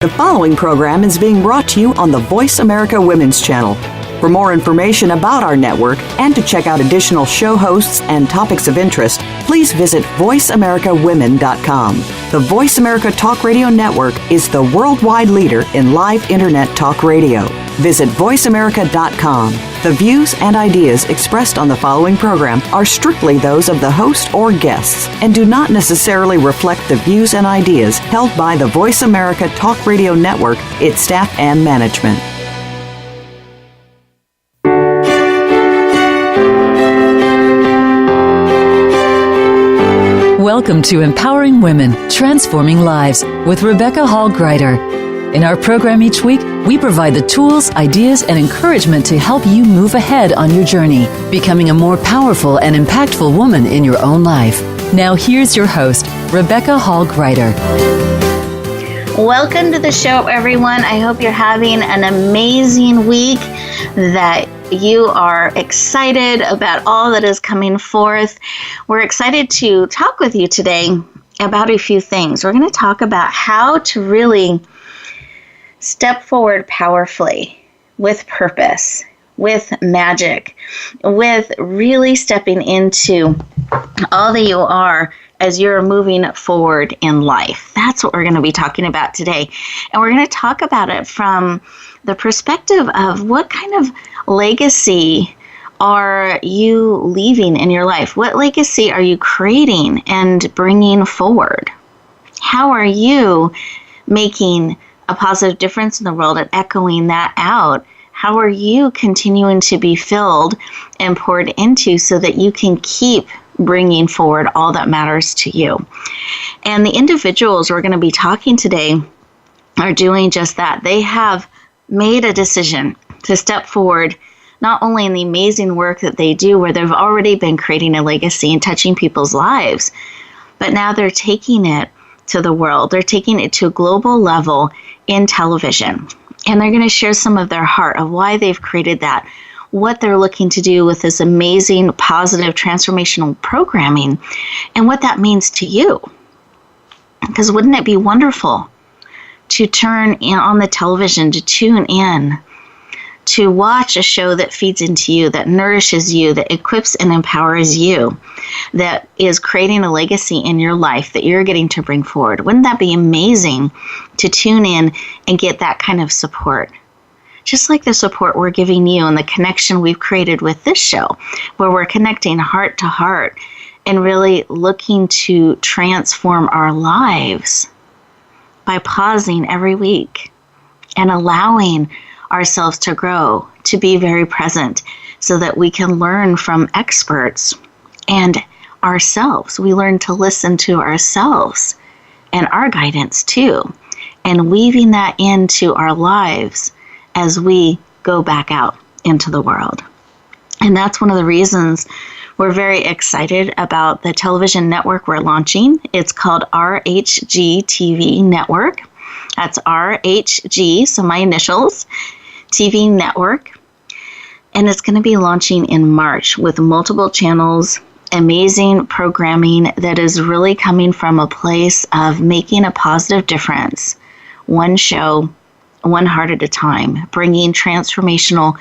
The following program is being brought to you on the Voice America Women's Channel. For more information about our network and to check out additional show hosts and topics of interest, please visit voiceamericawomen.com. The Voice America Talk Radio Network is the worldwide leader in live Internet talk radio. Visit voiceamerica.com. The views and ideas expressed on the following program are strictly those of the host or guests and do not necessarily reflect the views and ideas held by the Voice America Talk Radio Network, its staff, and management. Welcome to Empowering Women, Transforming Lives with Rebecca Hall Gruyter. In our program each week, we provide the tools, ideas, and encouragement to help you move ahead on your journey, becoming a more powerful and impactful woman in your own life. Now here's your host, Rebecca Hall Gruyter. Welcome to the show, everyone. I hope you're having an amazing week, that you are excited about all that is coming forth. We're excited to talk with you today about a few things. We're going to talk about how to really step forward powerfully, with purpose, with magic, with really stepping into all that you are as you're moving forward in life. That's what we're going to be talking about today. And we're going to talk about it from the perspective of what kind of legacy are you leaving in your life? What legacy are you creating and bringing forward? How are you making a positive difference in the world and echoing that out? How are you continuing to be filled and poured into so that you can keep bringing forward all that matters to you? And the individuals we're going to be talking today are doing just that. They have made a decision to step forward, not only in the amazing work that they do, where they've already been creating a legacy and touching people's lives, but now they're taking it to the world. They're taking it to a global level in television. And they're going to share some of their heart of why they've created that, what they're looking to do with this amazing, positive, transformational programming, and what that means to you. Because wouldn't it be wonderful to turn on the television, to tune in, to watch a show that feeds into you, that nourishes you, that equips and empowers you, that is creating a legacy in your life that you're getting to bring forward? Wouldn't that be amazing to tune in and get that kind of support? Just like the support we're giving you and the connection we've created with this show, where we're connecting heart to heart and really looking to transform our lives by pausing every week and allowing ourselves to grow, to be very present, so that we can learn from experts and ourselves. We learn to listen to ourselves and our guidance too, and weaving that into our lives as we go back out into the world. And that's one of the reasons we're very excited about the television network we're launching. It's called RHG TV Network. That's RHG, so my initials, TV Network. And it's going to be launching in March with multiple channels, amazing programming that is really coming from a place of making a positive difference, one show, one heart at a time, bringing transformational,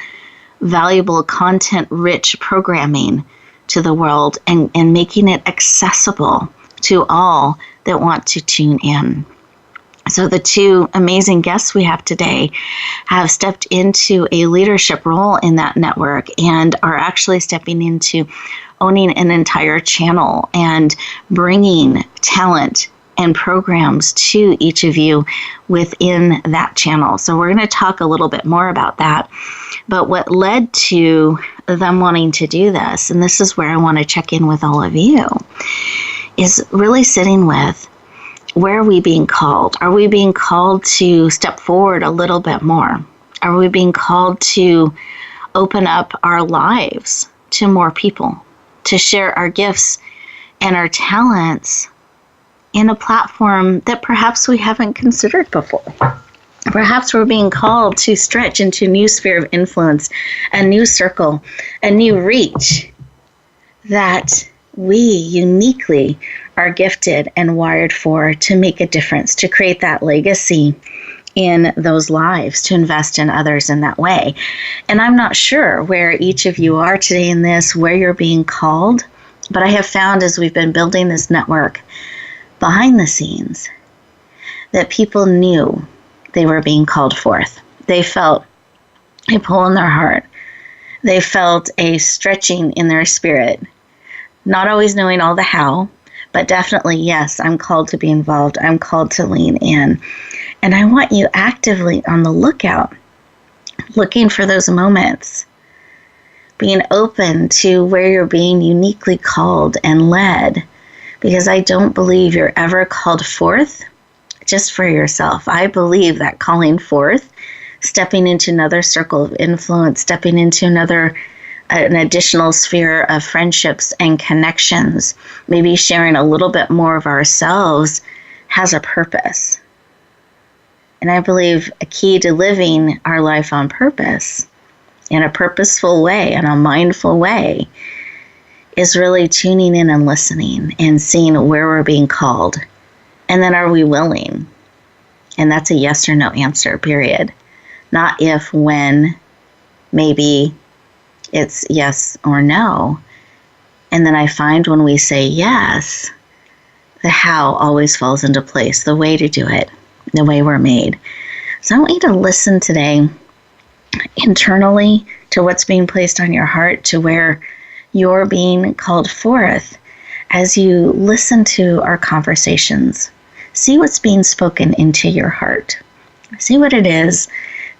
valuable, content-rich programming to the world and making it accessible to all that want to tune in. So the two amazing guests we have today have stepped into a leadership role in that network and are actually stepping into owning an entire channel and bringing talent and programs to each of you within that channel. So we're going to talk a little bit more about that. But what led to them wanting to do this, and this is where I want to check in with all of you, is really sitting with, where are we being called? Are we being called to step forward a little bit more? Are we being called to open up our lives to more people, to share our gifts and our talents in a platform that perhaps we haven't considered before? Perhaps we're being called to stretch into a new sphere of influence, a new circle, a new reach that we uniquely are gifted and wired for, to make a difference, to create that legacy in those lives, to invest in others in that way. And I'm not sure where each of you are today in this, where you're being called, but I have found as we've been building this network behind the scenes that people knew they were being called forth. They felt a pull in their heart. They felt a stretching in their spirit, not always knowing all the how, but definitely, yes, I'm called to be involved. I'm called to lean in. And I want you actively on the lookout, looking for those moments, being open to where you're being uniquely called and led, because I don't believe you're ever called forth just for yourself. I believe that calling forth, stepping into another circle of influence, stepping into an additional sphere of friendships and connections, maybe sharing a little bit more of ourselves, has a purpose. And I believe a key to living our life on purpose, in a purposeful way, in a mindful way, is really tuning in and listening and seeing where we're being called. And then are we willing? And that's a yes or no answer, period. Not if, when, maybe. It's yes or no. And then I find when we say yes, the how always falls into place, the way to do it, the way we're made. So I want you to listen today internally to what's being placed on your heart, to where you're being called forth as you listen to our conversations. See what's being spoken into your heart. See what it is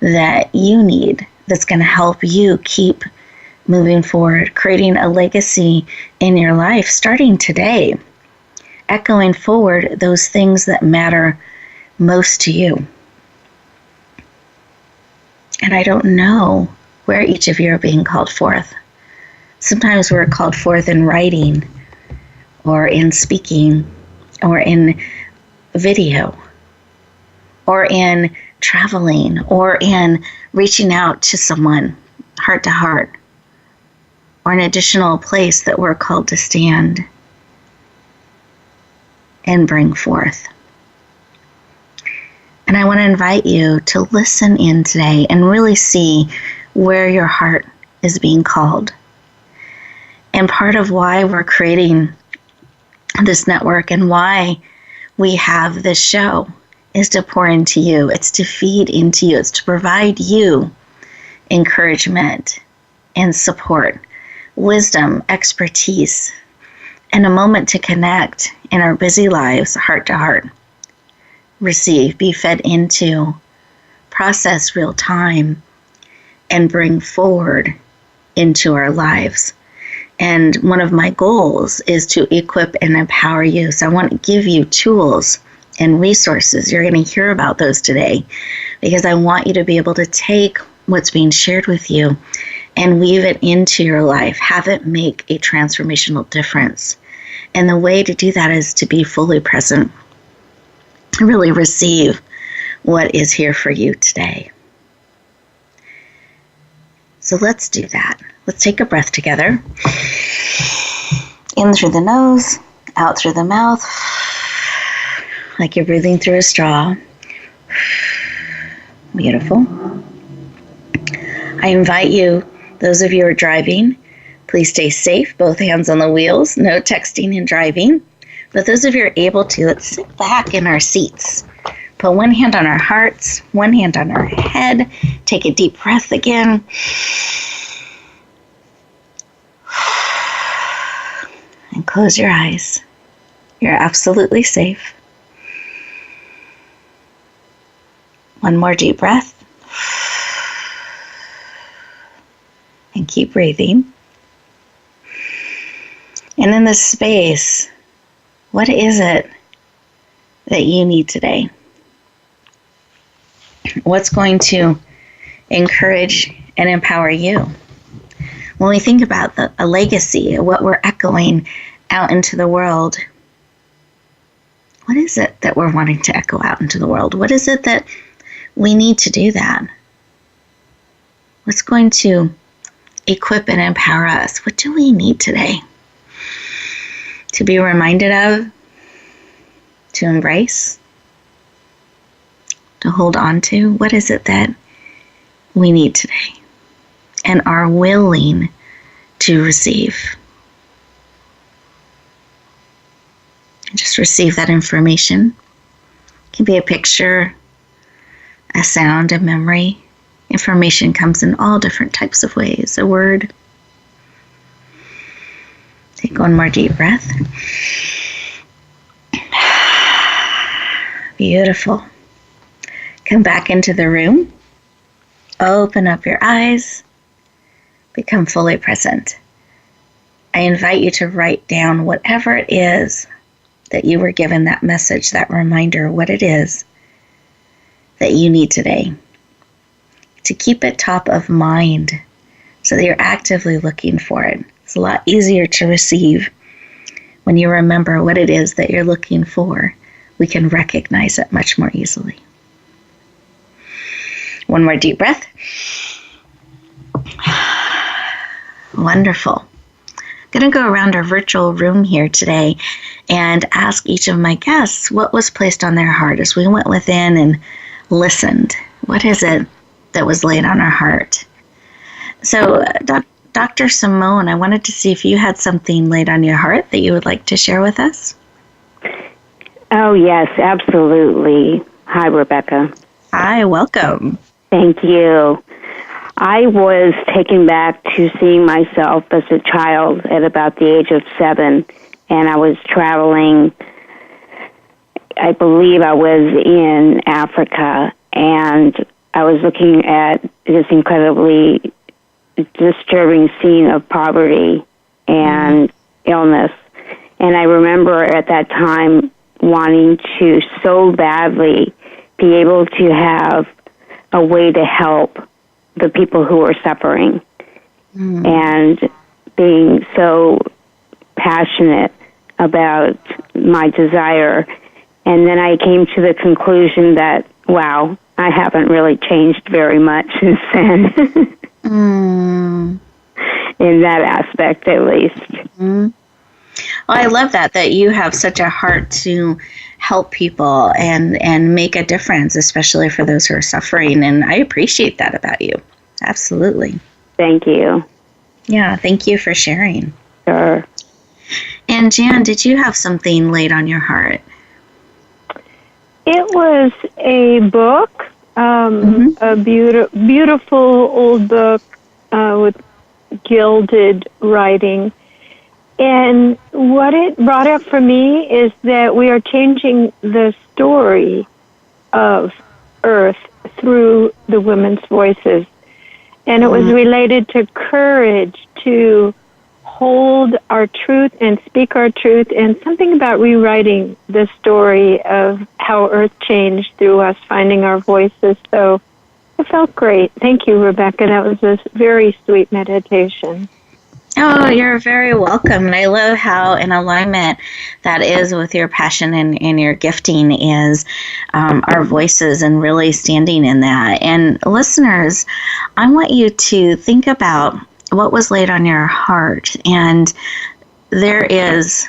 that you need that's going to help you keep moving forward, creating a legacy in your life starting today, echoing forward those things that matter most to you. And I don't know where each of you are being called forth. Sometimes we're called forth in writing, or in speaking, or in video, or in traveling, or in reaching out to someone heart to heart, or an additional place that we're called to stand and bring forth. And I want to invite you to listen in today and really see where your heart is being called. And part of why we're creating this network and why we have this show is to pour into you. It's to feed into you. It's to provide you encouragement and support, wisdom, expertise, and a moment to connect in our busy lives, heart to heart. Receive, be fed into, process real time, and bring forward into our lives. And one of my goals is to equip and empower you. So I want to give you tools and resources. You're going to hear about those today, because I want you to be able to take what's being shared with you and weave it into your life, have it make a transformational difference. And the way to do that is to be fully present, really receive what is here for you today. So let's do that. Let's take a breath together. In through the nose, out through the mouth, like you're breathing through a straw. Beautiful. I invite you, those of you who are driving, please stay safe, both hands on the wheels, no texting and driving. But those of you who are able to, let's sit back in our seats. Put one hand on our hearts, one hand on our head. Take a deep breath again. And close your eyes. You're absolutely safe. One more deep breath. And keep breathing. And in this space, what is it that you need today? What's going to encourage and empower you? When we think about a legacy, what we're echoing out into the world, what is it that we're wanting to echo out into the world? What is it that we need to do that? What's going to equip and empower us? What do we need today to be reminded of, to embrace, to hold on to? What is it that we need today and are willing to receive? And just receive that information. It can be a picture, a sound, a memory. Information comes in all different types of ways. A word. Take one more deep breath. Beautiful. Come back into the room. Open up your eyes. Become fully present. I invite you to write down whatever it is that you were given, that message, that reminder, what it is that you need today. To keep it top of mind so that you're actively looking for it. It's a lot easier to receive when you remember what it is that you're looking for. We can recognize it much more easily. One more deep breath. Wonderful. I'm going to go around our virtual room here today and ask each of my guests what was placed on their heart as we went within and listened. What is it that was laid on our heart? So, Dr. Simone, I wanted to see if you had something laid on your heart that you would like to share with us. Oh, yes, absolutely. Hi, Rebecca. Hi, welcome. Thank you. I was taken back to seeing myself as a child at about the age of 7, and I was traveling. I believe I was in Africa, and I was looking at this incredibly disturbing scene of poverty and illness. And I remember at that time wanting to so badly be able to have a way to help the people who were suffering, and being so passionate about my desire. And then I came to the conclusion that, wow, I haven't really changed very much since then. In that aspect, at least. Well, I love that you have such a heart to help people and make a difference, especially for those who are suffering. And I appreciate that about you. Absolutely. Thank you. Yeah, thank you for sharing. Sure. And Jan, did you have something laid on your heart? It was a book, a beautiful old book with gilded writing. And what it brought up for me is that we are changing the story of Earth through the women's voices. And it was related to courage to hold our truth and speak our truth, and something about rewriting the story of how Earth changed through us finding our voices. So it felt great. Thank you, Rebecca. That was a very sweet meditation. Oh, you're very welcome. And I love how in alignment that is with your passion and your gifting is our voices, and really standing in that. And listeners, I want you to think about what was laid on your heart. And there is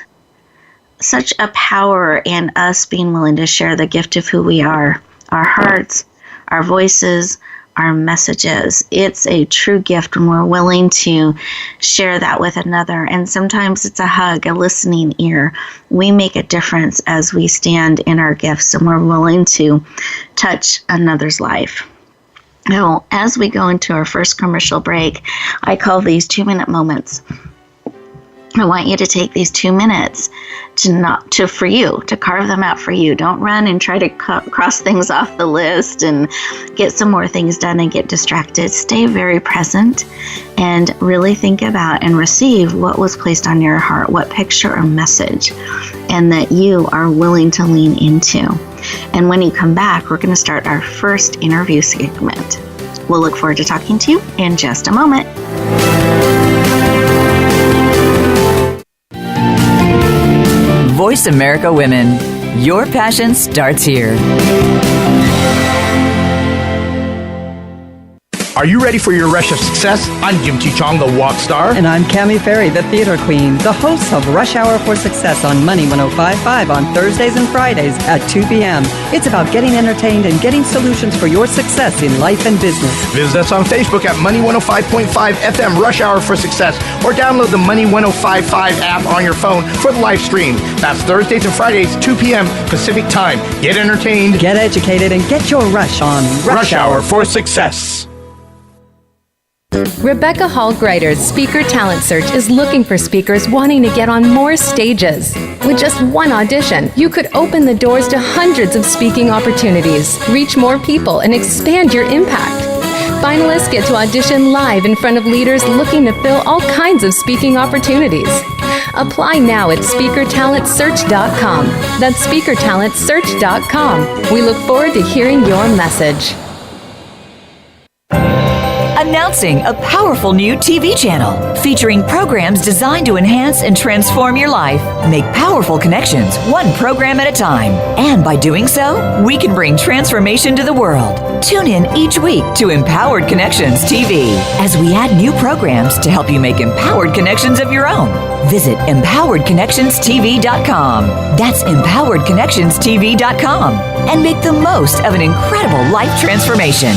such a power in us being willing to share the gift of who we are, our hearts, our voices, our messages. It's a true gift when we're willing to share that with another. And sometimes it's a hug, a listening ear. We make a difference as we stand in our gifts and we're willing to touch another's life. Now, as we go into our first commercial break, I call these 2-minute moments. I want you to take these 2 minutes for you, to carve them out for you. Don't run and try to cross things off the list and get some more things done and get distracted. Stay very present and really think about and receive what was placed on your heart, what picture or message, and that you are willing to lean into. And when you come back, we're going to start our first interview segment. We'll look forward to talking to you in just a moment. Voice America Women. Your passion starts here. Are Are you ready for your rush of success? I'm Jim Chi Chong, the walk star. And I'm Cammie Ferry, the theater queen, the host of Rush Hour for Success on Money 105.5 on Thursdays and Fridays at 2 p.m. It's about getting entertained and getting solutions for your success in life and business. Visit us on Facebook at Money 105.5 FM Rush Hour for Success, or download the Money 105.5 app on your phone for the live stream. That's Thursdays and Fridays, 2 p.m. Pacific Time. Get entertained, get educated, and get your rush on Rush Hour for Success. Rebecca Hall Gruyter's Speaker Talent Search is looking for speakers wanting to get on more stages. With just one audition, you could open the doors to hundreds of speaking opportunities, reach more people, and expand your impact. Finalists get to audition live in front of leaders looking to fill all kinds of speaking opportunities. Apply now at SpeakerTalentSearch.com. That's SpeakerTalentSearch.com. We look forward to hearing your message. Announcing a powerful new TV channel featuring programs designed to enhance and transform your life. Make powerful connections, one program at a time. And by doing so, we can bring transformation to the world. Tune in each week to Empowered Connections TV as we add new programs to help you make empowered connections of your own. Visit EmpoweredConnectionsTV.com. That's EmpoweredConnectionsTV.com. And make the most of an incredible life transformation.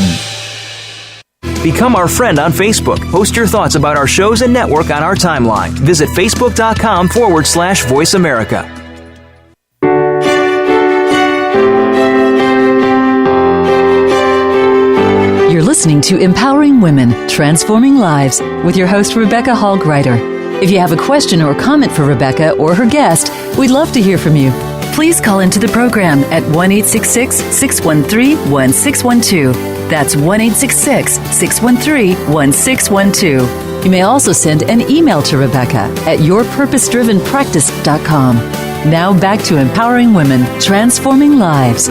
Become our friend on Facebook. Post your thoughts about our shows and network on our timeline. Visit Facebook.com/Voice America. You're listening to Empowering Women, Transforming Lives with your host, Rebecca Hall Gruyter. If you have a question or comment for Rebecca or her guest, we'd love to hear from you. Please call into the program at 1-866-613-1612. That's 1-866-613-1612. You may also send an email to Rebecca at yourpurposedrivenpractice.com. Now back to Empowering Women, Transforming Lives.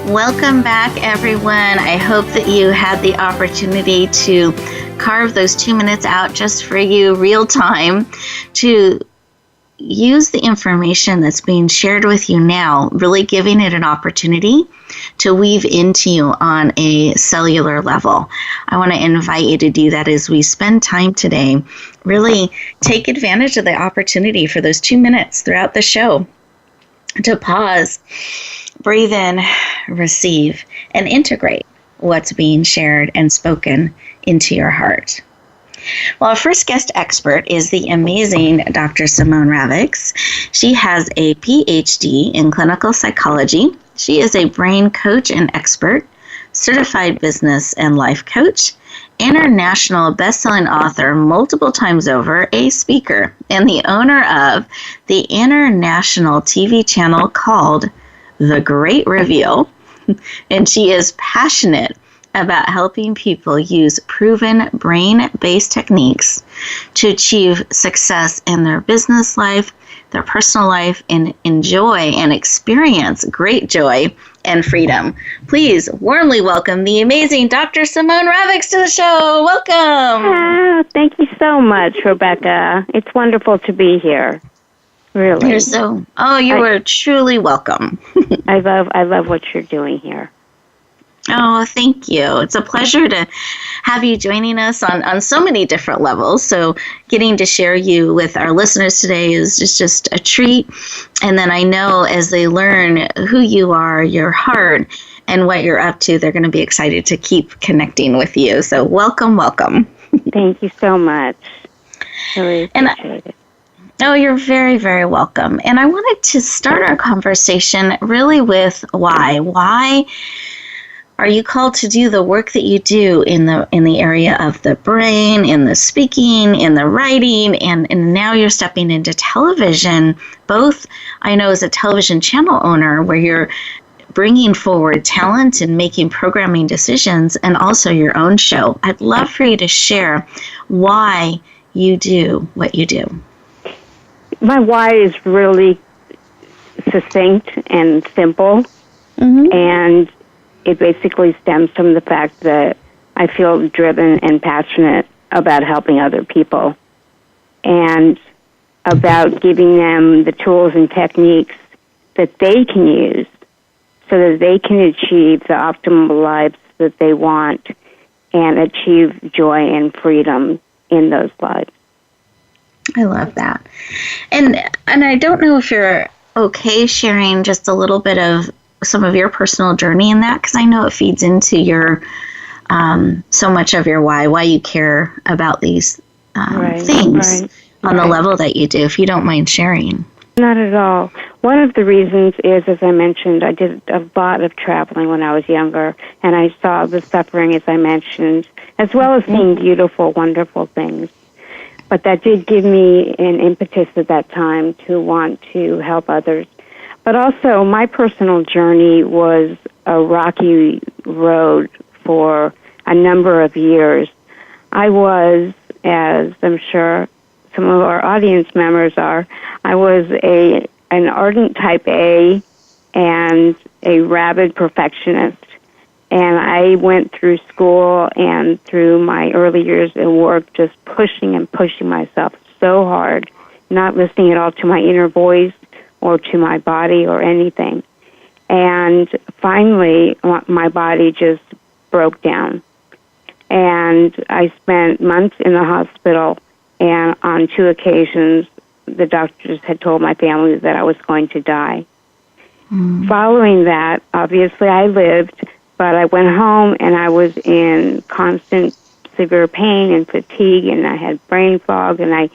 Welcome back, everyone. I hope that you had the opportunity to carve those 2 minutes out just for you, real time, to use the information that's being shared with you now, really giving it an opportunity to weave into you on a cellular level. I want to invite you to do that as we spend time today. Really take advantage of the opportunity for those 2 minutes throughout the show to pause, breathe in, receive, and integrate what's being shared and spoken into your heart. Well, our first guest expert is the amazing Dr. Simone Ravicz. She has a PhD in clinical psychology. She is a brain coach and expert, certified business and life coach, international best-selling author multiple times over, a speaker, and the owner of the international TV channel called The Great Reveal. And she is passionate about helping people use proven brain-based techniques to achieve success in their business life, their personal life, and enjoy and experience great joy and freedom. Please warmly welcome the amazing Dr. Simone Ravicz to the show. Welcome. Thank you so much, Rebecca. It's wonderful to be here. Really. You are truly welcome. I love what you're doing here. Oh, thank you. It's a pleasure to have you joining us on so many different levels. So getting to share you with our listeners today is just a treat. And then I know as they learn who you are, your heart, and what you're up to, they're going to be excited to keep connecting with you. So welcome, welcome. Thank you so much. Really appreciate it. Oh, you're very, very welcome. And I wanted to start our conversation really with why. Why are you called to do the work that you do in the area of the brain, in the speaking, in the writing, and now you're stepping into television, both I know as a television channel owner where you're bringing forward talent and making programming decisions, and also your own show. I'd love for you to share why you do what you do. My why is really succinct and simple, and it basically stems from the fact that I feel driven and passionate about helping other people and about giving them the tools and techniques that they can use so that they can achieve the optimal lives that they want and achieve joy and freedom in those lives. I love that. And I don't know if you're okay sharing just a little bit of some of your personal journey in that, because I know it feeds into your so much of your why you care about these things on the level that you do, if you don't mind sharing. Not at all. One of the reasons is, as I mentioned, I did a lot of traveling when I was younger, and I saw the suffering, as I mentioned, as well as seeing beautiful, wonderful things. But that did give me an impetus at that time to want to help others. But also, my personal journey was a rocky road for a number of years. I was, as I'm sure some of our audience members are, I was an ardent type A and a rabid perfectionist. And I went through school and through my early years at work just pushing and pushing myself so hard, not listening at all to my inner voice or to my body or anything. And finally, my body just broke down. And I spent months in the hospital, and on 2 occasions, the doctors had told my family that I was going to die. Following that, obviously I lived, but I went home and I was in constant severe pain and fatigue, and I had brain fog, and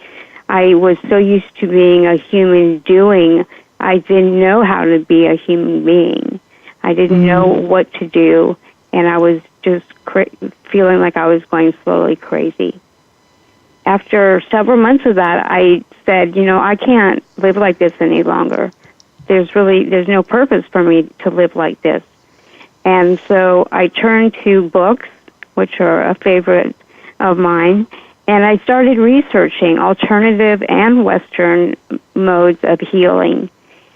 I was so used to being a human doing, I didn't know how to be a human being. I didn't know what to do, and I was just feeling like I was going slowly crazy. After several months of that, I said, I can't live like this any longer. There's no purpose for me to live like this. And so I turned to books, which are a favorite of mine, and I started researching alternative and Western modes of healing.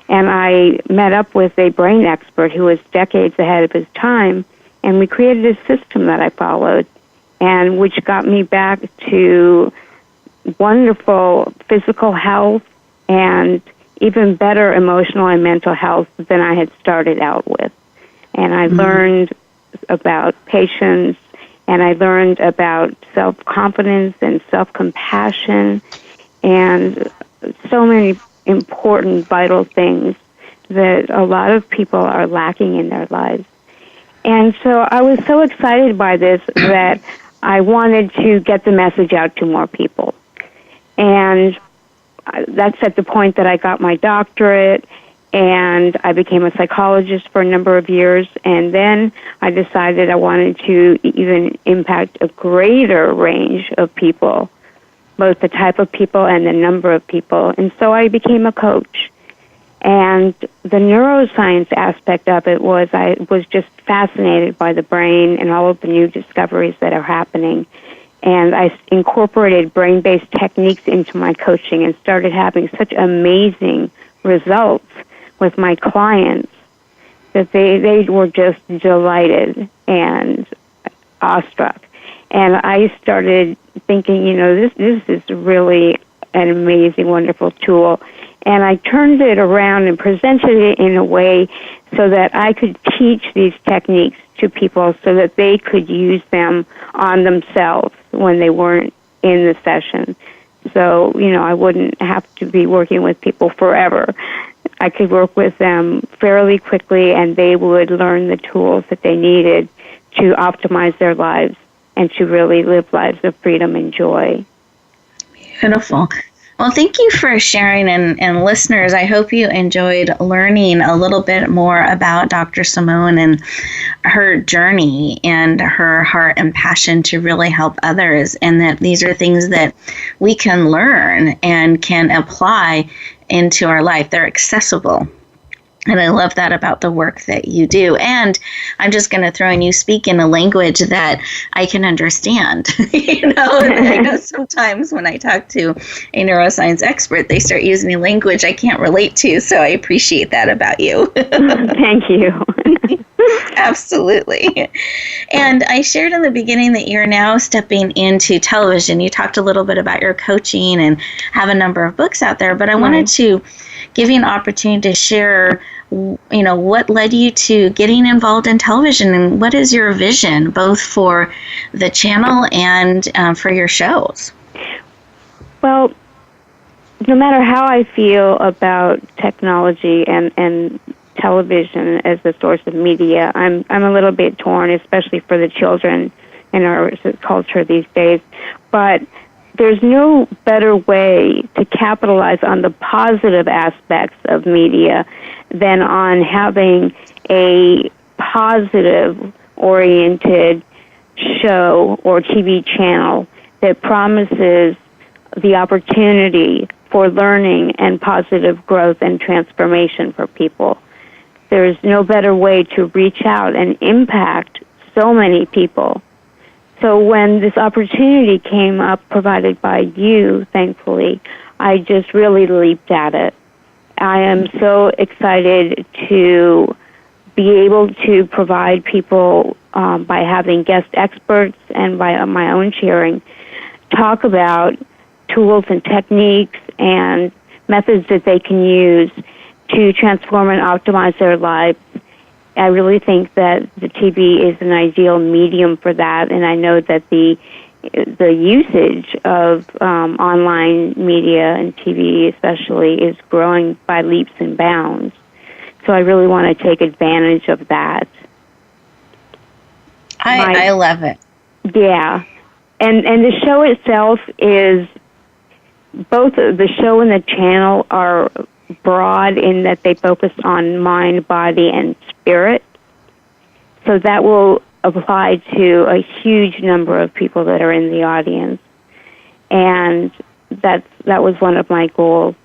And I met up with a brain expert who was decades ahead of his time, and we created a system that I followed, and which got me back to wonderful physical health and even better emotional and mental health than I had started out with. And I learned about patience, and I learned about self-confidence and self-compassion and so many important, vital things that a lot of people are lacking in their lives. And so I was so excited by this that I wanted to get the message out to more people. And that's at the point that I got my doctorate, and I became a psychologist for a number of years, and then I decided I wanted to even impact a greater range of people, both the type of people and the number of people. And so I became a coach. And the neuroscience aspect of it was I was just fascinated by the brain and all of the new discoveries that are happening. And I incorporated brain-based techniques into my coaching and started having such amazing results with my clients that they were just delighted and awestruck. And I started thinking, this is really an amazing, wonderful tool. And I turned it around and presented it in a way so that I could teach these techniques to people so that they could use them on themselves when they weren't in the session. So, I wouldn't have to be working with people forever. I could work with them fairly quickly, and they would learn the tools that they needed to optimize their lives and to really live lives of freedom and joy. Beautiful. Well, thank you for sharing, and listeners, I hope you enjoyed learning a little bit more about Dr. Simone and her journey and her heart and passion to really help others, and that these are things that we can learn and can apply into our life. They're accessible. And I love that about the work that you do. And I'm just going to throw in, you speak in a language that I can understand. And I know sometimes when I talk to a neuroscience expert, they start using a language I can't relate to. So I appreciate that about you. Thank you. Absolutely. And I shared in the beginning that you're now stepping into television. You talked a little bit about your coaching and have a number of books out there, but I wanted to give you an opportunity to share what led you to getting involved in television, and what is your vision both for the channel and for your shows? Well, no matter how I feel about technology and television as a source of media, I'm a little bit torn, especially for the children in our culture these days. But there's no better way to capitalize on the positive aspects of media than on having a positive-oriented show or TV channel that promises the opportunity for learning and positive growth and transformation for people. There's no better way to reach out and impact so many people. So when this opportunity came up, provided by you, thankfully, I just really leaped at it. I am so excited to be able to provide people by having guest experts and by my own sharing, talk about tools and techniques and methods that they can use to transform and optimize their lives. I really think that the TV is an ideal medium for that, and I know that the usage of online media and TV especially is growing by leaps and bounds. So I really want to take advantage of that. I love it. Yeah. And the show itself is, both the show and the channel are broad in that they focus on mind, body, and spirit. So that will apply to a huge number of people that are in the audience. And that was one of my goals.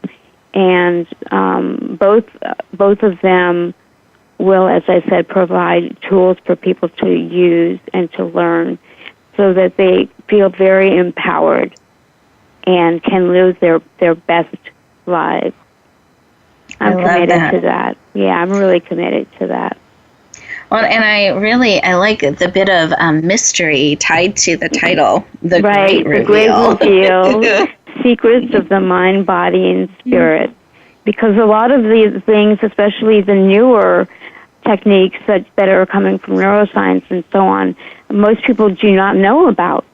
And both of them will, as I said, provide tools for people to use and to learn so that they feel very empowered and can live their best lives. I'm committed to that. Yeah, I'm really committed to that. Well, and I like the bit of mystery tied to the title, The Great Reveal. The Great Reveal, Secrets of the Mind, Body, and Spirit. Because a lot of these things, especially the newer techniques that are coming from neuroscience and so on, most people do not know about.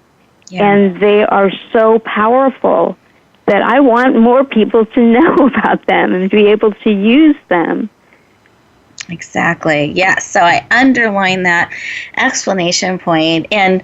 Yeah. And they are so powerful that I want more people to know about them and be able to use them. Exactly. Yes. So I underline that explanation point. And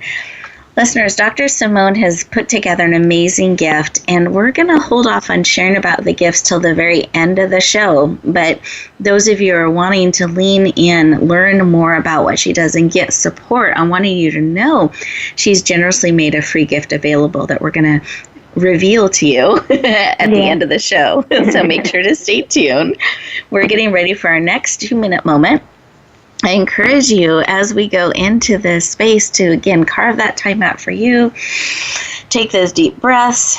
listeners, Dr. Simone has put together an amazing gift, and we're going to hold off on sharing about the gifts till the very end of the show. But those of you who are wanting to lean in, learn more about what she does, and get support, I wanting you to know she's generously made a free gift available that we're going to reveal to you at the end of the show. So make sure to stay tuned. We're getting ready for our next 2-minute moment. I encourage you as we go into this space to, again, carve that time out for you. Take those deep breaths.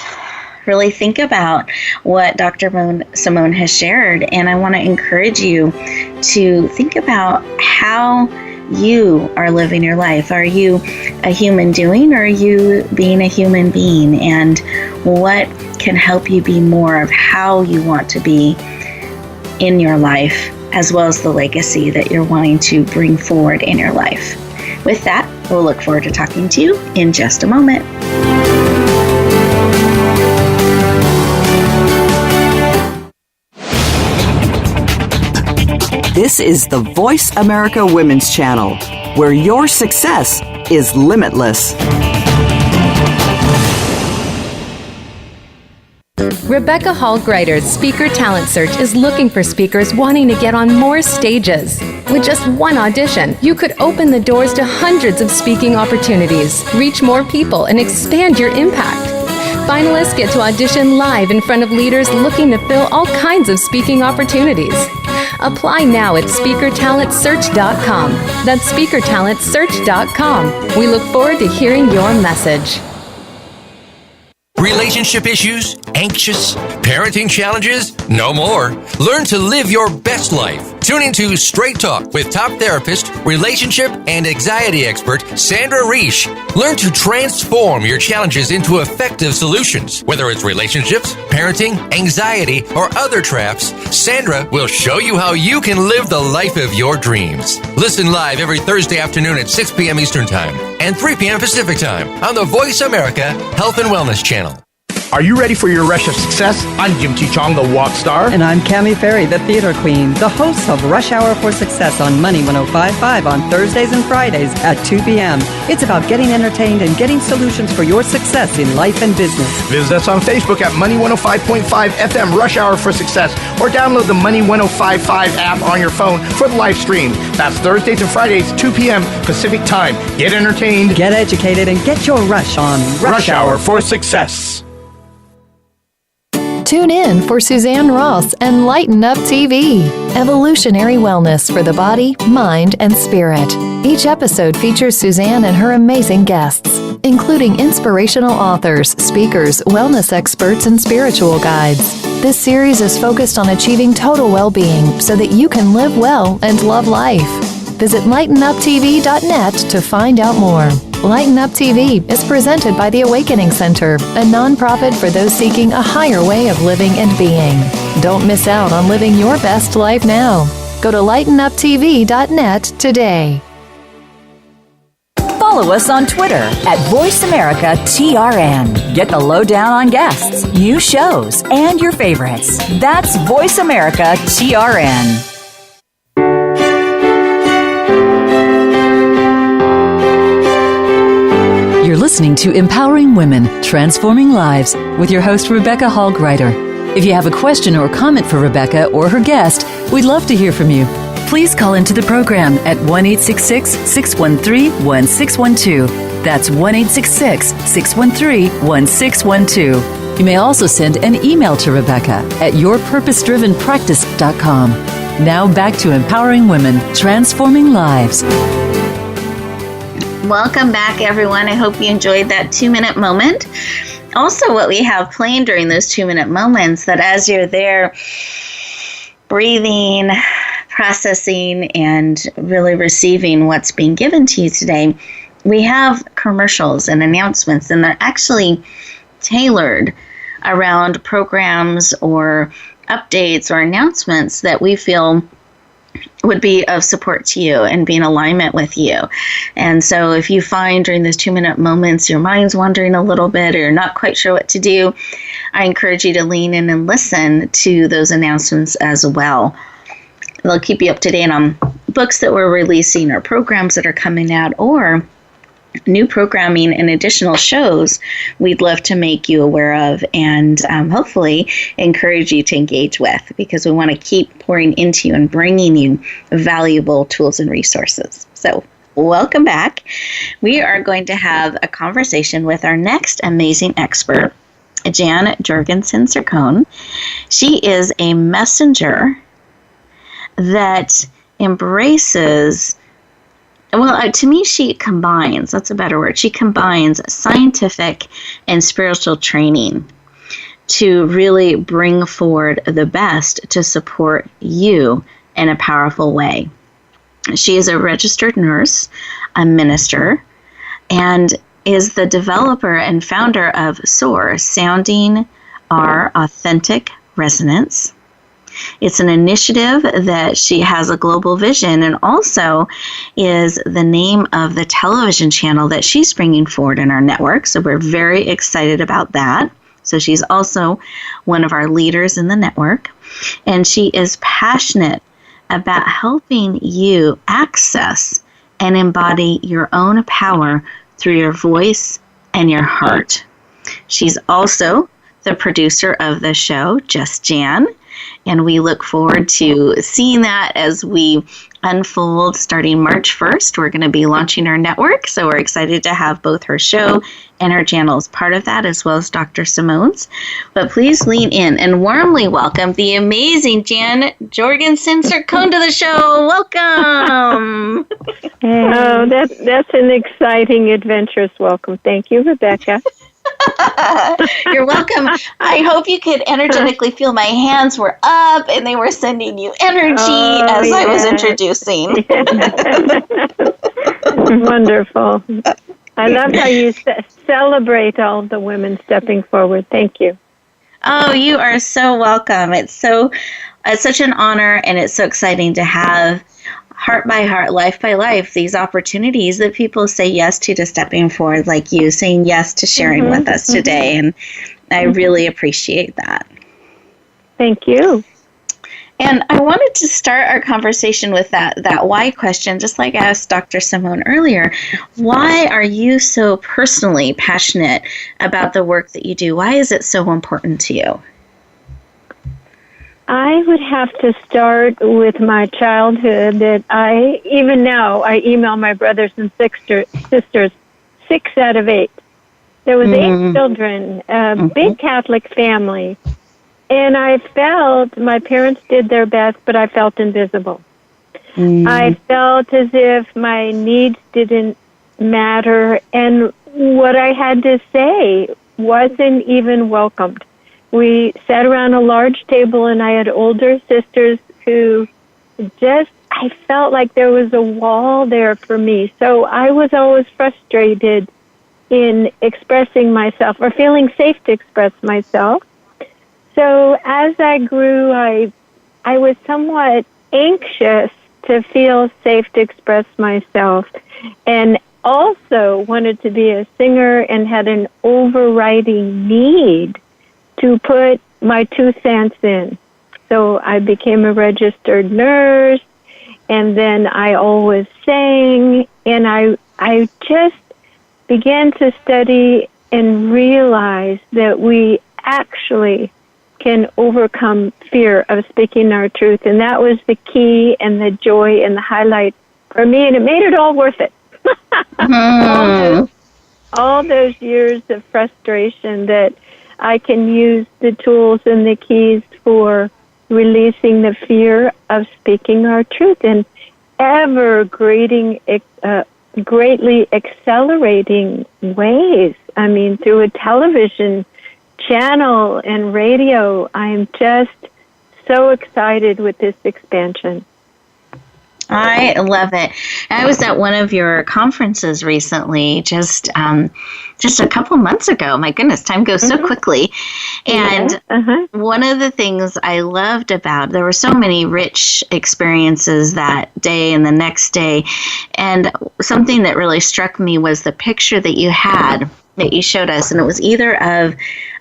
Really think about what Dr. Simone has shared. And I want to encourage you to think about how you are living your life. Are you a human doing, or are you being a human being? And what can help you be more of how you want to be in your life, as well as the legacy that you're wanting to bring forward in your life. With that, we'll look forward to talking to you in just a moment. This is the Voice America Women's Channel, where your success is limitless. Rebecca Hall Gruyter's Speaker Talent Search is looking for speakers wanting to get on more stages. With just one audition, you could open the doors to hundreds of speaking opportunities, reach more people, and expand your impact. Finalists get to audition live in front of leaders looking to fill all kinds of speaking opportunities. Apply now at SpeakerTalentSearch.com. That's SpeakerTalentSearch.com. We look forward to hearing your message. Relationship issues? Anxious? Parenting challenges? No more. Learn to live your best life. Tune into Straight Talk with top therapist, relationship, and anxiety expert Sandra Reish. Learn to transform your challenges into effective solutions. Whether it's relationships, parenting, anxiety, or other traps, Sandra will show you how you can live the life of your dreams. Listen live every Thursday afternoon at 6 p.m. Eastern Time and 3 p.m. Pacific Time on the Voice America Health and Wellness Channel. Are you ready for your rush of success? I'm Jim T. Chong, the walk star. And I'm Cammie Ferry, the theater queen, the host of Rush Hour for Success on Money 105.5 on Thursdays and Fridays at 2 p.m. It's about getting entertained and getting solutions for your success in life and business. Visit us on Facebook at Money 105.5 FM Rush Hour for Success, or download the Money 105.5 app on your phone for the live stream. That's Thursdays and Fridays, 2 p.m. Pacific Time. Get entertained, get educated, and get your rush on Rush Hour for Success. Tune in for Suzanne Ross and Lighten Up TV, evolutionary wellness for the body, mind, and spirit. Each episode features Suzanne and her amazing guests, including inspirational authors, speakers, wellness experts, and spiritual guides. This series is focused on achieving total well-being so that you can live well and love life. Visit lightenuptv.net to find out more. Lighten Up TV is presented by the Awakening Center, a nonprofit for those seeking a higher way of living and being. Don't miss out on living your best life now. Go to lightenuptv.net today. Follow us on Twitter at VoiceAmericaTRN. Get the lowdown on guests, new shows, and your favorites. That's VoiceAmericaTRN. You're listening to Empowering Women, Transforming Lives with your host, Rebecca Hall Gruyter. If you have a question or comment for Rebecca or her guest, we'd love to hear from you. Please call into the program at 1-866-613-1612. That's 1-866-613-1612. You may also send an email to Rebecca at yourpurposedrivenpractice.com. Now back to Empowering Women, Transforming Lives. Welcome back, everyone. I hope you enjoyed that 2-minute moment. Also, what we have playing during those 2-minute moments, that as you're there breathing, processing, and really receiving what's being given to you today, we have commercials and announcements, and they're actually tailored around programs or updates or announcements that we feel would be of support to you and be in alignment with you. And so if you find during those 2-minute moments your mind's wandering a little bit or you're not quite sure what to do, I encourage you to lean in and listen to those announcements as well. They'll keep you up to date on books that we're releasing or programs that are coming out or new programming and additional shows we'd love to make you aware of and hopefully encourage you to engage with, because we want to keep pouring into you and bringing you valuable tools and resources. So welcome back. We are going to have a conversation with our next amazing expert, Jan Jorgensen Sircone. She is a messenger that embraces, well, to me, she combines, that's a better word, she combines scientific and spiritual training to really bring forward the best to support you in a powerful way. She is a registered nurse, a minister, and is the developer and founder of SOAR, Sounding Our Authentic Resonance. It's an initiative that she has a global vision and also is the name of the television channel that she's bringing forward in our network. So we're very excited about that. So she's also one of our leaders in the network. And she is passionate about helping you access and embody your own power through your voice and your heart. She's also the producer of the show, Just Jan. And we look forward to seeing that as we unfold starting March 1st. We're going to be launching our network, so we're excited to have both her show and her channel as part of that, as well as Dr. Simone's. But please lean in and warmly welcome the amazing Jan Jorgensen Sircone to the show. Welcome. Oh, that's an exciting, adventurous welcome. Thank you, Rebecca. You're welcome. I hope you could energetically feel my hands were up and they were sending you energy as I was introducing. Wonderful. I love how you celebrate all the women stepping forward. Thank you. Oh, you are so welcome. It's such an honor, and it's so exciting to have heart by heart, life by life, these opportunities that people say yes to stepping forward, like you saying yes to sharing with us today. And I really appreciate that. Thank you. And I wanted to start our conversation with that why question, just like I asked Dr. Simone earlier. Why are you so personally passionate about the work that you do? Why is it so important to you? I would have to start with my childhood that even now, I email my brothers and sisters 6 out of 8. There was 8 children, a big Catholic family. And I felt my parents did their best, but I felt invisible. I felt as if my needs didn't matter, and what I had to say wasn't even welcomed. We sat around a large table, and I had older sisters who I felt like there was a wall there for me. So I was always frustrated in expressing myself or feeling safe to express myself. So as I grew, I was somewhat anxious to feel safe to express myself, and also wanted to be a singer and had an overriding need to put my 2 cents in. So I became a registered nurse, and then I always sang, and I just began to study and realize that we actually can overcome fear of speaking our truth. And that was the key and the joy and the highlight for me, and it made it all worth it. All those years of frustration that I can use the tools and the keys for releasing the fear of speaking our truth in greatly accelerating ways. I mean, through a television channel and radio, I'm just so excited with this expansion. I love it. I was at one of your conferences recently, just a couple months ago. My goodness, time goes so quickly. And one of the things I loved there were so many rich experiences that day and the next day. And something that really struck me was the picture that you had, that you showed us. And it was either of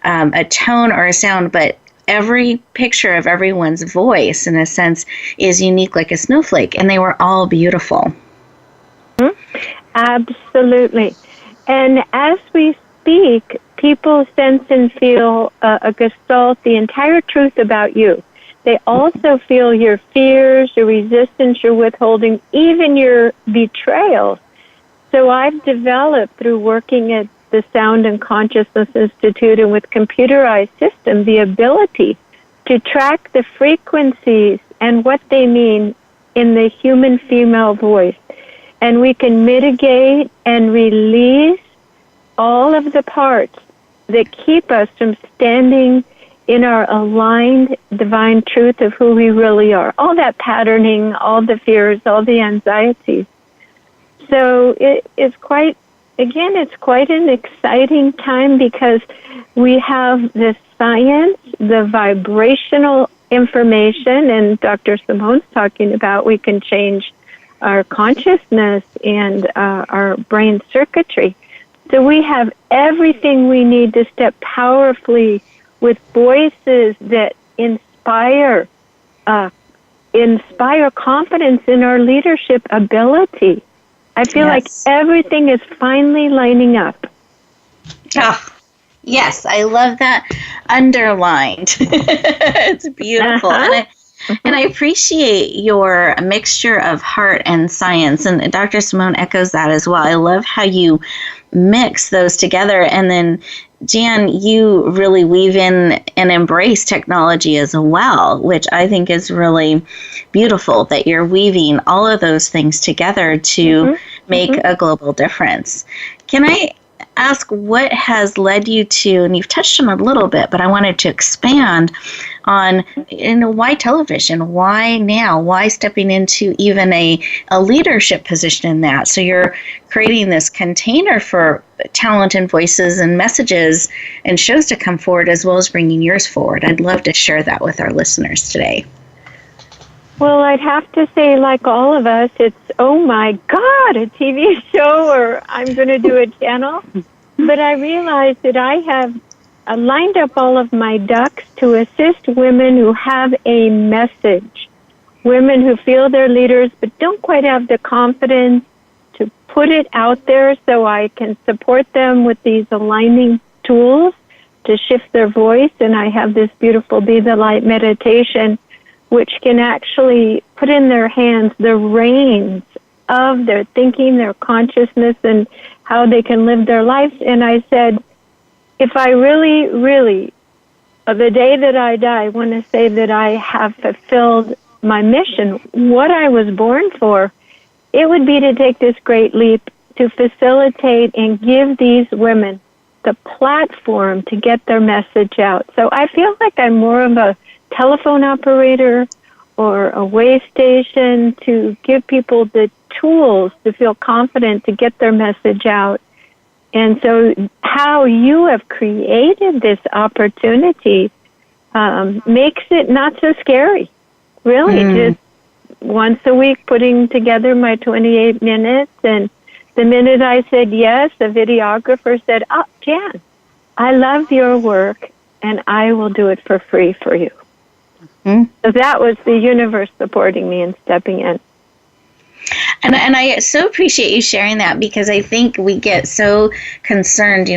a tone or a sound, but every picture of everyone's voice, in a sense, is unique like a snowflake, and they were all beautiful. Absolutely. And as we speak, people sense and feel a gestalt, the entire truth about you. They also feel your fears, your resistance, your withholding, even your betrayal. So I've developed, through working at the Sound and Consciousness Institute and with computerized systems, the ability to track the frequencies and what they mean in the human female voice. And we can mitigate and release all of the parts that keep us from standing in our aligned divine truth of who we really are. All that patterning, all the fears, all the anxieties. So it's quite an exciting time, because we have the science, the vibrational information, and Dr. Simone's talking about we can change our consciousness and our brain circuitry. So we have everything we need to step powerfully with voices that inspire confidence in our leadership ability. I feel like everything is finally lining up. Oh, yes, I love that underlined. It's beautiful. And I appreciate your mixture of heart and science. And Dr. Simone echoes that as well. I love how you mix those together. And then, Jan, you really weave in and embrace technology as well, which I think is really beautiful, that you're weaving all of those things together to make a global difference. Can I ask what has led you to, and you've touched on a little bit, but I wanted to expand on, why television? Why now? Why stepping into even a leadership position in that? So you're creating this container for talent and voices and messages and shows to come forward, as well as bringing yours forward. I'd love to share that with our listeners today. Well, I'd have to say, like all of us, it's, oh my God, a TV show, or I'm going to do a channel. But I realized that I have lined up all of my ducks to assist women who have a message, women who feel they're leaders but don't quite have the confidence to put it out there, so I can support them with these aligning tools to shift their voice. And I have this beautiful Be the Light meditation, which can actually put in their hands the reins of their thinking, their consciousness, and how they can live their lives. And I said, if I really, really, the day that I die, want to say that I have fulfilled my mission, what I was born for, it would be to take this great leap to facilitate and give these women the platform to get their message out. So I feel like I'm more of a telephone operator or a way station to give people the tools to feel confident to get their message out. And so how you have created this opportunity makes it not so scary, really. Just once a week putting together my 28 minutes, and the minute I said yes, the videographer said, "Oh, Jan, I love your work and I will do it for free for you." So that was the universe supporting me and stepping in. And I so appreciate you sharing that, because I think we get so concerned,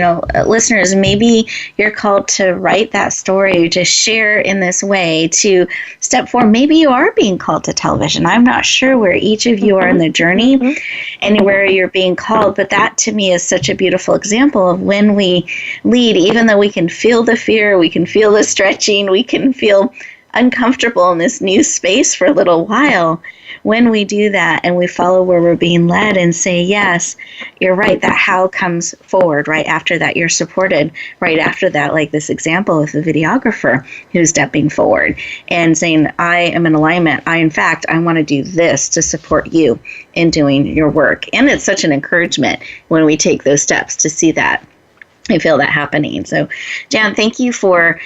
listeners, maybe you're called to write that story, to share in this way, to step forward. Maybe you are being called to television. I'm not sure where each of you are in the journey and where you're being called, but that to me is such a beautiful example of when we lead, even though we can feel the fear, we can feel the stretching, we can feel uncomfortable in this new space for a little while. When we do that and we follow where we're being led and say, yes, you're right, that how comes forward right after that. You're supported right after that, like this example of the videographer who's stepping forward and saying, I am in alignment. I want to do this to support you in doing your work. And it's such an encouragement when we take those steps to see that. I feel that happening. So, Jan, thank you for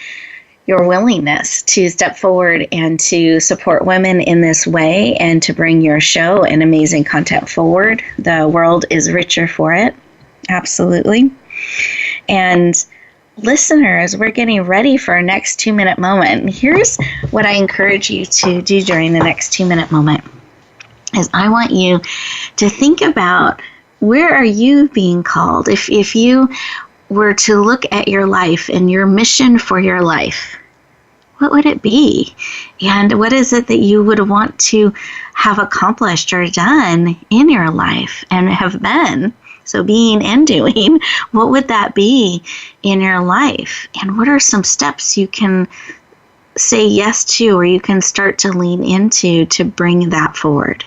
your willingness to step forward and to support women in this way and to bring your show and amazing content forward. The world is richer for it. Absolutely. And listeners, we're getting ready for our next 2-minute moment. Here's what I encourage you to do during the next 2-minute moment is I want you to think about, where are you being called? If you were to look at your life and your mission for your life, what would it be? And what is it that you would want to have accomplished or done in your life and have been? So being and doing, what would that be in your life? And what are some steps you can say yes to, or you can start to lean into to bring that forward?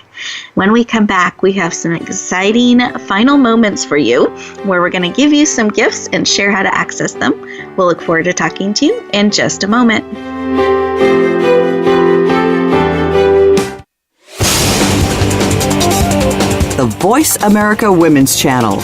When we come back, we have some exciting final moments for you where we're going to give you some gifts and share how to access them. We'll look forward to talking to you in just a moment. The Voice America Women's Channel.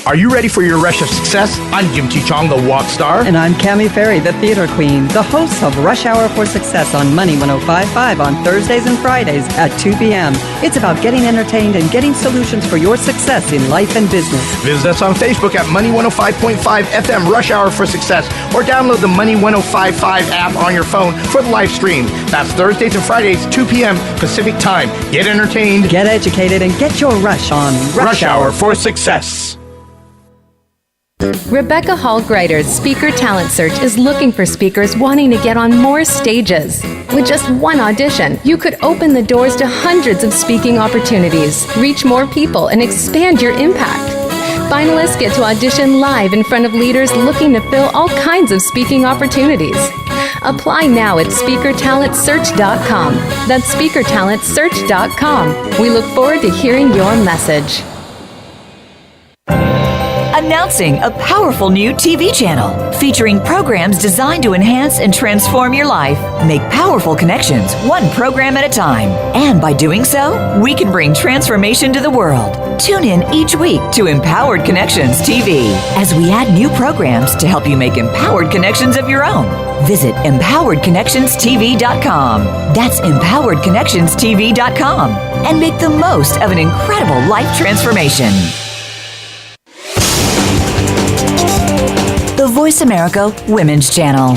Are you ready for your rush of success? I'm Jim T. Chong, the walk star. And I'm Cammie Ferry, the theater queen, the host of Rush Hour for Success on Money 105.5 on Thursdays and Fridays at 2 p.m. It's about getting entertained and getting solutions for your success in life and business. Visit us on Facebook at Money 105.5 FM Rush Hour for Success, or download the Money 105.5 app on your phone for the live stream. That's Thursdays and Fridays, 2 p.m. Pacific Time. Get entertained, get educated, and get your rush on Rush Hour for Success. Rebecca Hall Gruyter's Speaker Talent Search is looking for speakers wanting to get on more stages. With just one audition, you could open the doors to hundreds of speaking opportunities, reach more people, and expand your impact. Finalists get to audition live in front of leaders looking to fill all kinds of speaking opportunities. Apply now at speakertalentsearch.com. That's speakertalentsearch.com. We look forward to hearing your message. Announcing a powerful new TV channel featuring programs designed to enhance and transform your life. Make powerful connections, one program at a time. And by doing so, we can bring transformation to the world. Tune in each week to Empowered Connections TV as we add new programs to help you make empowered connections of your own. Visit empoweredconnectionstv.com. That's empoweredconnectionstv.com. And make the most of an incredible life transformation. The Voice America Women's Channel.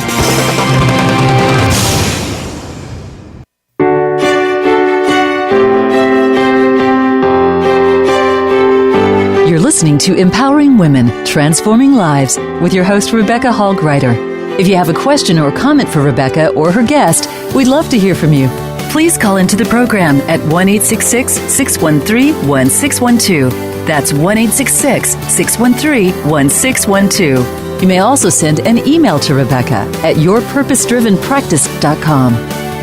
You're listening to Empowering Women, Transforming Lives with your host, Rebecca Hall Gruyter. If you have a question or comment for Rebecca or her guest, we'd love to hear from you. Please call into the program at 1-866-613-1612. That's 1-866-613-1612. You may also send an email to Rebecca at yourpurposedrivenpractice.com.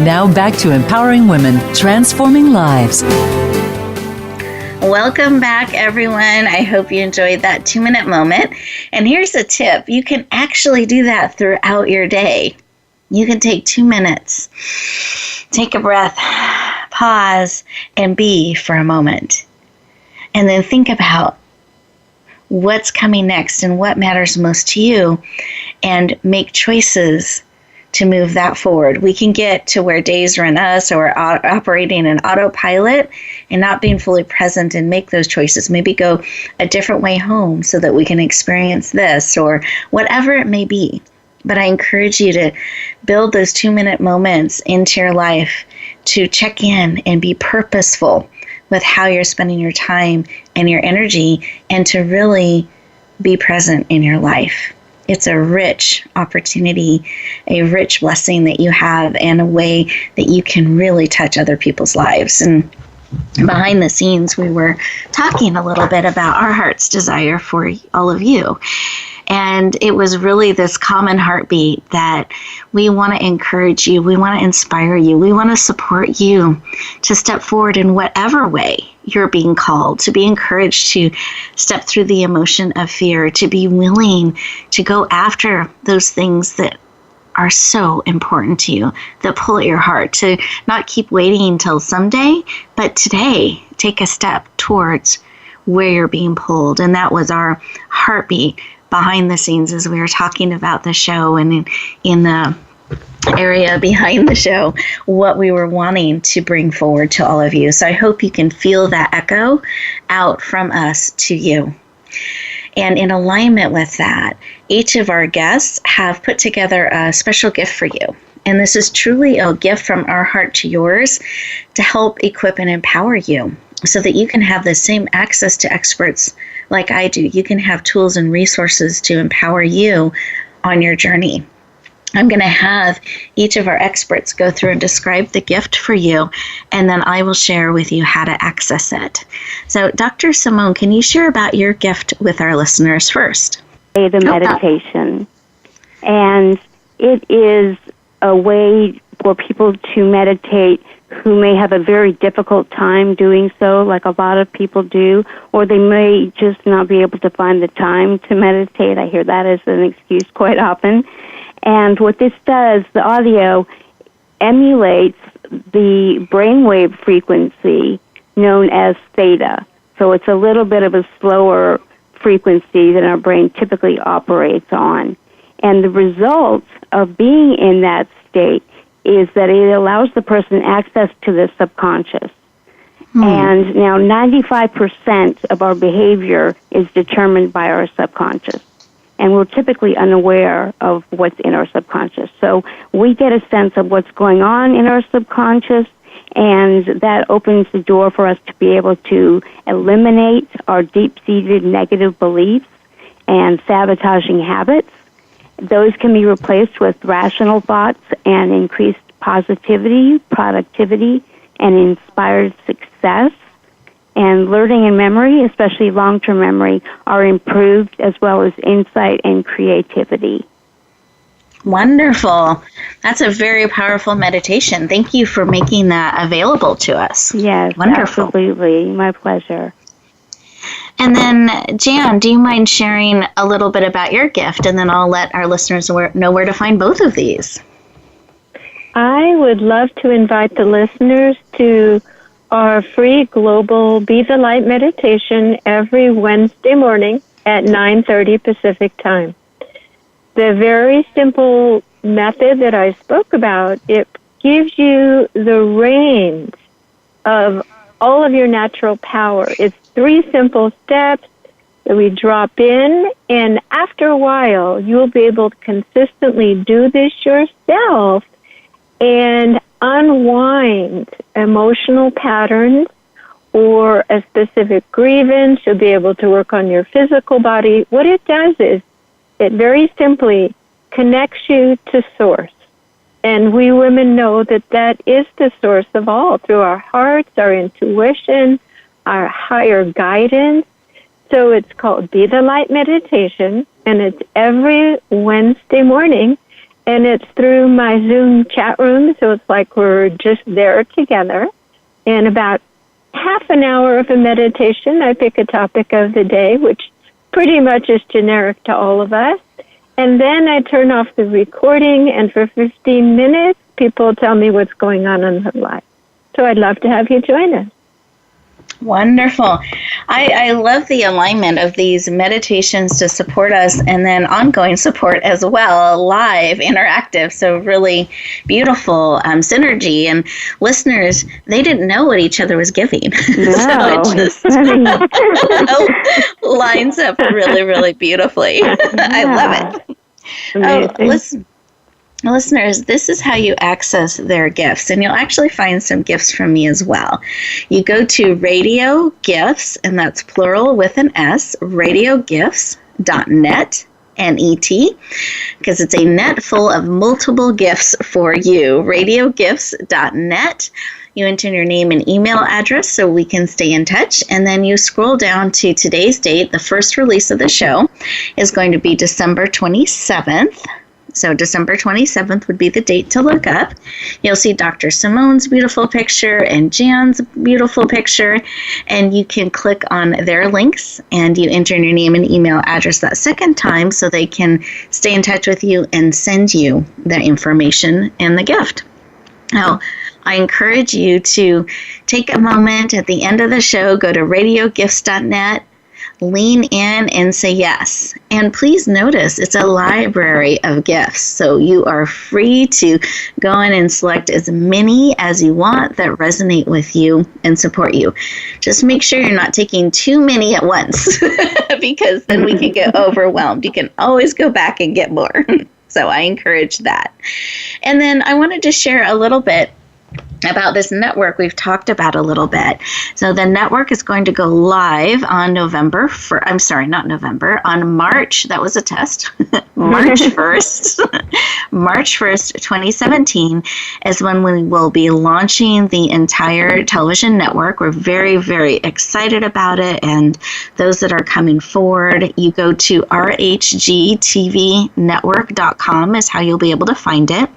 Now back to Empowering Women, Transforming Lives. Welcome back, everyone. I hope you enjoyed that 2-minute moment. And here's a tip. You can actually do that throughout your day. You can take 2 minutes, take a breath, pause, and be for a moment. And then think about what's coming next and what matters most to you, and make choices to move that forward. We can get to where days run us, or operating in autopilot and not being fully present and make those choices. Maybe go a different way home so that we can experience this, or whatever it may be. But I encourage you to build those 2-minute moments into your life to check in and be purposeful with how you're spending your time and your energy, and to really be present in your life. It's a rich opportunity, a rich blessing that you have, and a way that you can really touch other people's lives. And behind the scenes, we were talking a little bit about our heart's desire for all of you. And it was really this common heartbeat that we want to encourage you, we want to inspire you, we want to support you to step forward in whatever way you're being called, to be encouraged to step through the emotion of fear, to be willing to go after those things that are so important to you, that pull at your heart, to not keep waiting until someday, but today take a step towards where you're being pulled. And that was our heartbeat behind the scenes as we were talking about the show, and in the area behind the show, what we were wanting to bring forward to all of you. So I hope you can feel that echo out from us to you. And in alignment with that, each of our guests have put together a special gift for you. And this is truly a gift from our heart to yours to help equip and empower you, so that you can have the same access to experts like I do. You can have tools and resources to empower you on your journey. I'm going to have each of our experts go through and describe the gift for you, and then I will share with you how to access it. So, Dr. Simone, can you share about your gift with our listeners first? The meditation. And it is a way for people to meditate who may have a very difficult time doing so, like a lot of people do, or they may just not be able to find the time to meditate. I hear that as an excuse quite often. And what this does, the audio emulates the brainwave frequency known as theta. So it's a little bit of a slower frequency than our brain typically operates on. And the result of being in that state is that it allows the person access to the subconscious. And now 95% of our behavior is determined by our subconscious. And we're typically unaware of what's in our subconscious. So we get a sense of what's going on in our subconscious, and that opens the door for us to be able to eliminate our deep-seated negative beliefs and sabotaging habits. Those can be replaced with rational thoughts and increased positivity, productivity, and inspired success. And learning and memory, especially long-term memory, are improved, as well as insight and creativity. Wonderful. That's a very powerful meditation. Thank you for making that available to us. Yes, wonderful. Absolutely. My pleasure. And then, Jan, do you mind sharing a little bit about your gift? And then I'll let our listeners know where to find both of these. I would love to invite the listeners to our free global Be the Light meditation every Wednesday morning at 9:30 Pacific time. The very simple method that I spoke about, it gives you the reins of all of your natural power. It's 3 simple steps that we drop in, and after a while, you'll be able to consistently do this yourself and unwind emotional patterns or a specific grievance. You'll be able to work on your physical body. What it does is it very simply connects you to Source. And we women know that that is the source of all, through our hearts, our intuition, our higher guidance. So it's called Be the Light Meditation, and it's every Wednesday morning, and it's through my Zoom chat room, so it's like we're just there together. In about half an hour of a meditation, I pick a topic of the day, which pretty much is generic to all of us. And then I turn off the recording, and for 15 minutes, people tell me what's going on in their life. So I'd love to have you join us. Wonderful. I love the alignment of these meditations to support us and then ongoing support as well, live, interactive. So really beautiful synergy. And listeners, they didn't know what each other was giving. No. So it just lines up really, really beautifully. Yeah. I love it. Listeners, this is how you access their gifts, and you'll actually find some gifts from me as well. You go to Radio Gifts, and that's plural with an S, radiogifts.net, N-E-T, because it's a net full of multiple gifts for you. Radiogifts.net. You enter your name and email address so we can stay in touch, and then you scroll down to today's date. The first release of the show is going to be December 27th. So December 27th would be the date to look up. You'll see Dr. Simone's beautiful picture and Jan's beautiful picture, and you can click on their links, and you enter in your name and email address that second time so they can stay in touch with you and send you the information and the gift. Now, I encourage you to take a moment at the end of the show, go to radiogifts.net, lean in and say yes. And please notice it's a library of gifts. So you are free to go in and select as many as you want that resonate with you and support you. Just make sure you're not taking too many at once because then we can get overwhelmed. You can always go back and get more. So I encourage that. And then I wanted to share a little bit about this network we've talked about a little bit. So the network is going to go live on on March, that was a test, March 1st, March 1st, 2017 is when we will be launching the entire television network. We're very, very excited about it, and those that are coming forward, you go to rhgtvnetwork.com is how you'll be able to find it,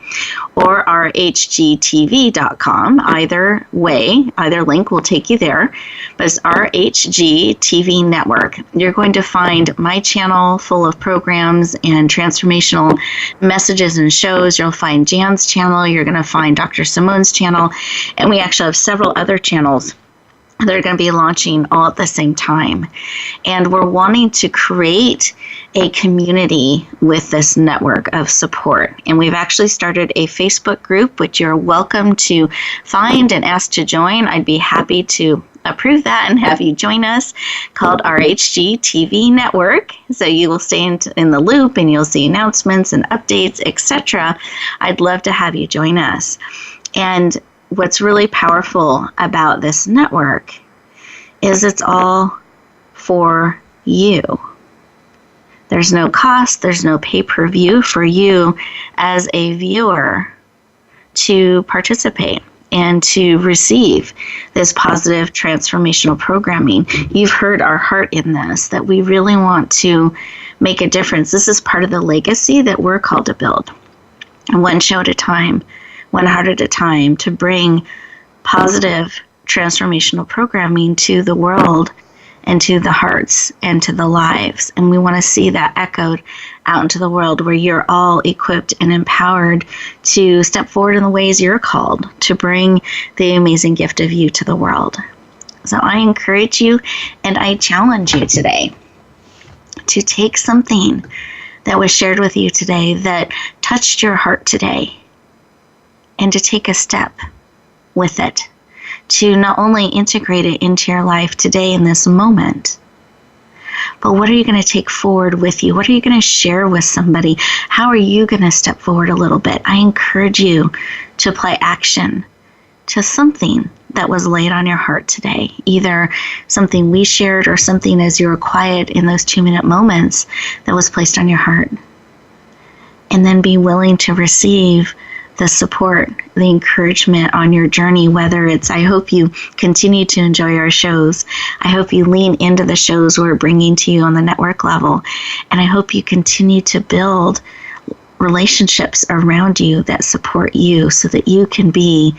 or rhgtv.com. Either way, either link will take you there, but it's RHG TV Network. You're going to find my channel full of programs and transformational messages and shows. You'll find Jan's channel. You're going to find Dr. Simone's channel, and we actually have several other channels that are going to be launching all at the same time. And we're wanting to create a community with this network of support. And we've actually started a Facebook group, which you're welcome to find and ask to join. I'd be happy to approve that and have you join us, called RHG TV Network. So you will stay in the loop and you'll see announcements and updates, etc. I'd love to have you join us. And what's really powerful about this network is it's all for you. There's no cost, there's no pay-per-view for you as a viewer to participate and to receive this positive transformational programming. You've heard our heart in this, that we really want to make a difference. This is part of the legacy that we're called to build. one show at a time, one heart at a time, to bring positive transformational programming to the world and to the hearts and to the lives. And we want to see that echoed out into the world, where you're all equipped and empowered to step forward in the ways you're called to bring the amazing gift of you to the world. So I encourage you and I challenge you today to take something that was shared with you today that touched your heart today, and to take a step with it, to not only integrate it into your life today in this moment, but what are you going to take forward with you? What are you going to share with somebody? How are you going to step forward a little bit? I encourage you to apply action to something that was laid on your heart today, either something we shared or something as you were quiet in those 2-minute moments that was placed on your heart. And then be willing to receive the support, the encouragement on your journey, whether it's, I hope you continue to enjoy our shows. I hope you lean into the shows we're bringing to you on the network level. And I hope you continue to build relationships around you that support you so that you can be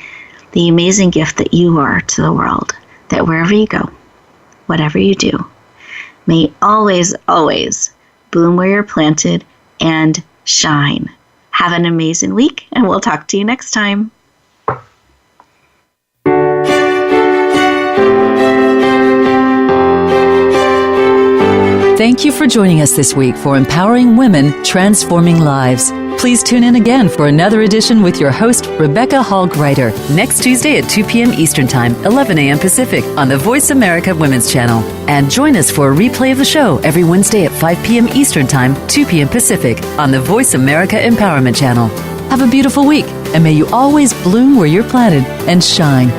the amazing gift that you are to the world. That wherever you go, whatever you do, may always, always bloom where you're planted and shine. Have an amazing week, and we'll talk to you next time. Thank you for joining us this week for Empowering Women, Transforming Lives. Please tune in again for another edition with your host, Rebecca Hall Gruyter, next Tuesday at 2 p.m. Eastern Time, 11 a.m. Pacific, on the Voice America Women's Channel. And join us for a replay of the show every Wednesday at 5 p.m. Eastern Time, 2 p.m. Pacific, on the Voice America Empowerment Channel. Have a beautiful week, and may you always bloom where you're planted and shine.